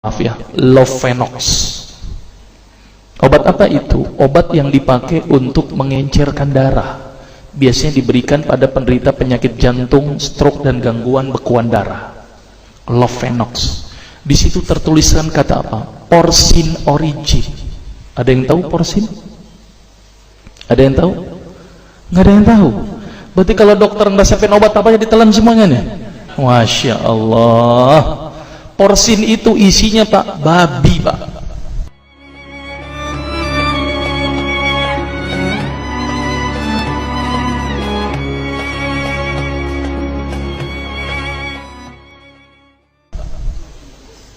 maaf ya, Lovenox. Obat apa itu? Obat yang dipakai untuk mengencerkan darah. Biasanya diberikan pada penderita penyakit jantung, stroke, dan gangguan bekuan darah. Lovenox. Di situ tertuliskan kata apa? Porsin origin. Ada yang tahu porsin? Ada yang tahu? Nggak ada yang tahu. Berarti kalau dokter ngeresepin obat apa aja ditelan semuanya nih? Masya Allah. Porsin itu isinya Pak, babi Pak.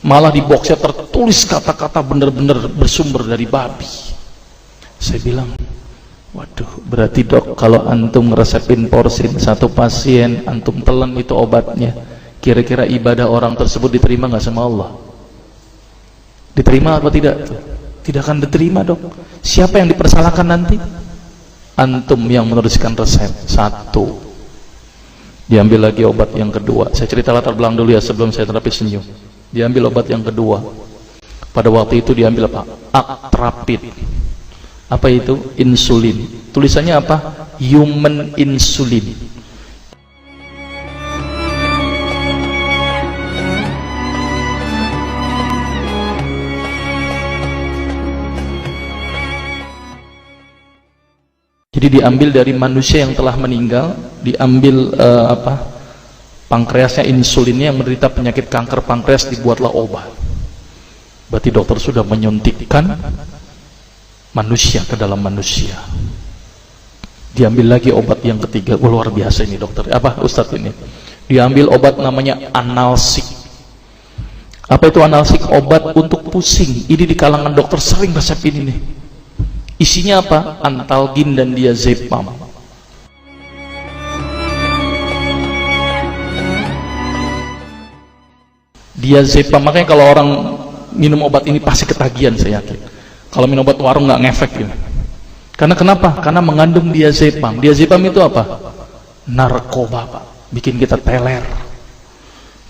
Malah di boxnya tertulis kata-kata benar-benar bersumber dari babi. Saya bilang, waduh, berarti dok kalau antum ngeresepin porsin satu pasien, antum telan itu obatnya, kira-kira ibadah orang tersebut diterima nggak sama Allah? Diterima apa tidak? Tidak akan diterima dok. Siapa yang dipersalahkan nanti? Antum yang menuliskan resep. Satu, diambil lagi obat yang kedua. Saya cerita latar belakang dulu ya sebelum saya terapi senyum. Diambil obat yang kedua. Pada waktu itu diambil apa? Atrapid. Apa itu? Insulin. Tulisannya apa? Human insulin. Jadi diambil dari manusia yang telah meninggal, diambil pankreasnya, insulinnya, yang menderita penyakit kanker pankreas, dibuatlah obat. Berarti dokter sudah menyuntikkan manusia ke dalam manusia. Diambil lagi obat yang ketiga. Luar biasa ini dokter. Apa Ustadz ini? Diambil obat namanya analsik. Apa itu analsik? Obat untuk pusing. Ini di kalangan dokter sering resep ini nih. Isinya apa? Antalgin dan diazepam. Diazepam, makanya kalau orang minum obat ini pasti ketagihan, saya yakin. Kalau minum obat warung nggak ngefek ini. Karena kenapa? Karena mengandung diazepam. Diazepam itu apa? Narkoba Pak, bikin kita teler.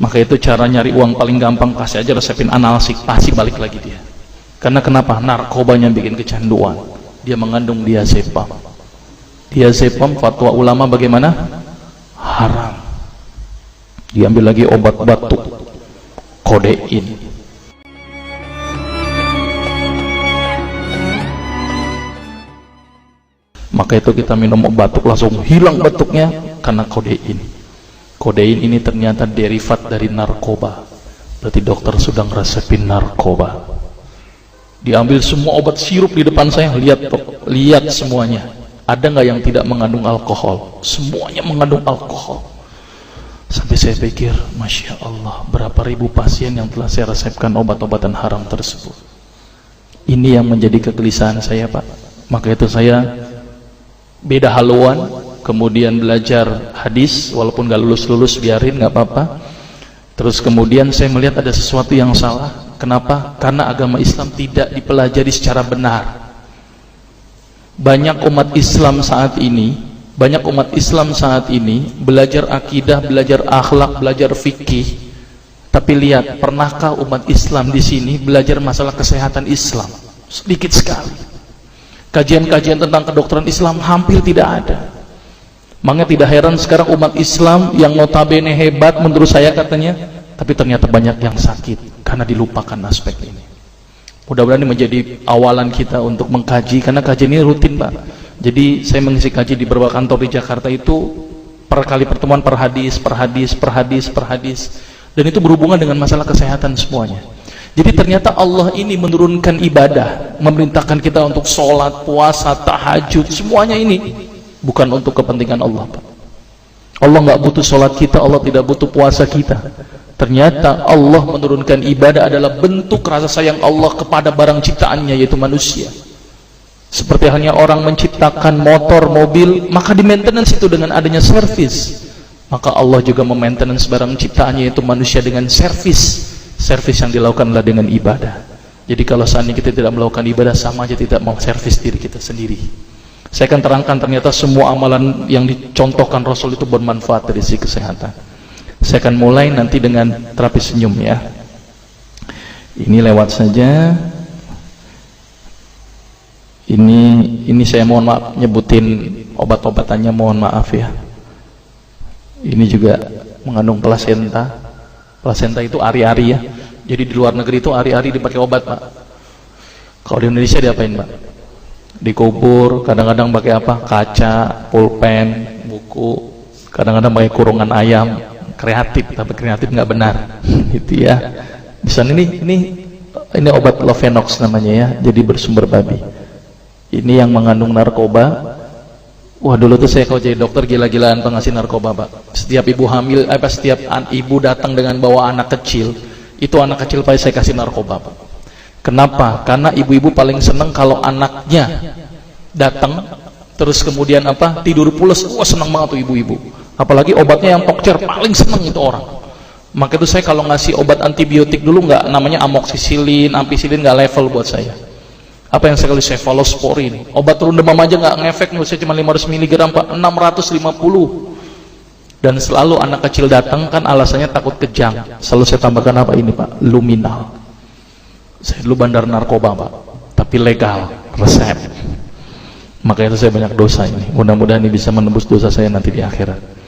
Maka itu cara nyari uang paling gampang, kasih aja resepin analsik, pasti balik lagi dia. Karena kenapa? Narkobanya bikin kecanduan. Dia mengandung diazepam. Diazepam fatwa ulama bagaimana? Haram. Diambil lagi obat batuk, kodein. Maka itu kita minum obat batuk langsung hilang batuknya karena kodein. Kodein ini ternyata derivat dari narkoba. Berarti dokter sudah ngeresepin narkoba. Diambil semua obat sirup di depan saya, lihat semuanya. Ada nggak yang tidak mengandung alkohol? Semuanya mengandung alkohol. Sampai saya pikir, Masya Allah, berapa ribu pasien yang telah saya resepkan obat-obatan haram tersebut. Ini yang menjadi kegelisahan saya Pak. Maka itu saya beda haluan, kemudian belajar hadis, walaupun gak lulus-lulus biarin, gak apa-apa. Terus kemudian saya melihat ada sesuatu yang salah. Kenapa? Karena agama Islam tidak dipelajari secara benar. Banyak umat Islam saat ini belajar akidah, belajar akhlak, belajar fikih. Tapi lihat, pernahkah umat Islam di sini belajar masalah kesehatan Islam? Sedikit sekali. Kajian-kajian tentang kedokteran Islam hampir tidak ada. Makanya tidak heran sekarang umat Islam yang notabene hebat menurut saya katanya, tapi ternyata banyak yang sakit karena dilupakan aspek ini. Mudah-mudahan ini menjadi awalan kita untuk mengkaji, karena kajian ini rutin Pak. Jadi saya mengisi kaji di beberapa kantor di Jakarta itu per kali pertemuan, per hadis, dan itu berhubungan dengan masalah kesehatan semuanya. Jadi ternyata Allah ini menurunkan ibadah, memerintahkan kita untuk sholat, puasa, tahajud, semuanya ini bukan untuk kepentingan Allah Pak. Allah nggak butuh sholat kita, Allah tidak butuh puasa kita. Ternyata Allah menurunkan ibadah adalah bentuk rasa sayang Allah kepada barang ciptaannya, yaitu manusia. Seperti halnya orang menciptakan motor, mobil, maka di maintenance itu dengan adanya servis. Maka Allah juga memaintenance barang ciptaannya, yaitu manusia, dengan servis. Servis yang dilakukan adalah dengan ibadah. Jadi kalau seandainya kita tidak melakukan ibadah, sama aja tidak mau servis diri kita sendiri. Saya akan terangkan ternyata semua amalan yang dicontohkan Rasul itu bermanfaat dari sisi kesehatan. Saya akan mulai nanti dengan terapi senyum ya. Ini lewat saja. Ini saya mohon maaf nyebutin obat-obatannya, mohon maaf ya. Ini juga mengandung plasenta. Plasenta itu ari-ari ya. Jadi di luar negeri itu ari-ari dipakai obat, Pak. Kalau di Indonesia diapain, Pak? Dikubur, kadang-kadang pakai apa? Kaca, pulpen, buku, kadang-kadang pakai kurungan ayam. Kreatif, tapi kreatif nggak benar. Gitu ya. Di sana ini obat Lovenox namanya ya. Jadi bersumber babi. Ini yang mengandung narkoba. Wah, dulu tuh saya kalau jadi dokter gila-gilaan pengasih narkoba, Pak. Setiap ibu hamil, setiap ibu datang dengan bawa anak kecil, itu anak kecil pasti saya kasih narkoba, Pak. Kenapa? Karena ibu-ibu paling seneng kalau anaknya datang, terus kemudian tidur pules. Wah, seneng banget tuh ibu-ibu. Apalagi obatnya yang tokcer, paling seneng itu orang. Maka itu saya kalau ngasih obat antibiotik dulu nggak, namanya amoksisilin, ampicillin, nggak level buat saya. Apa yang sekali cefalosporin, obat turun demam aja nggak ngefek, menurut saya cuma 500 mg, Pak, 650. Dan selalu anak kecil datang kan alasannya takut kejang, selalu saya tambahkan apa ini, Pak? Luminal. Saya dulu bandar narkoba, Pak, tapi legal, resep. Maka itu saya banyak dosa ini. Mudah-mudahan ini bisa menembus dosa saya nanti di akhirat.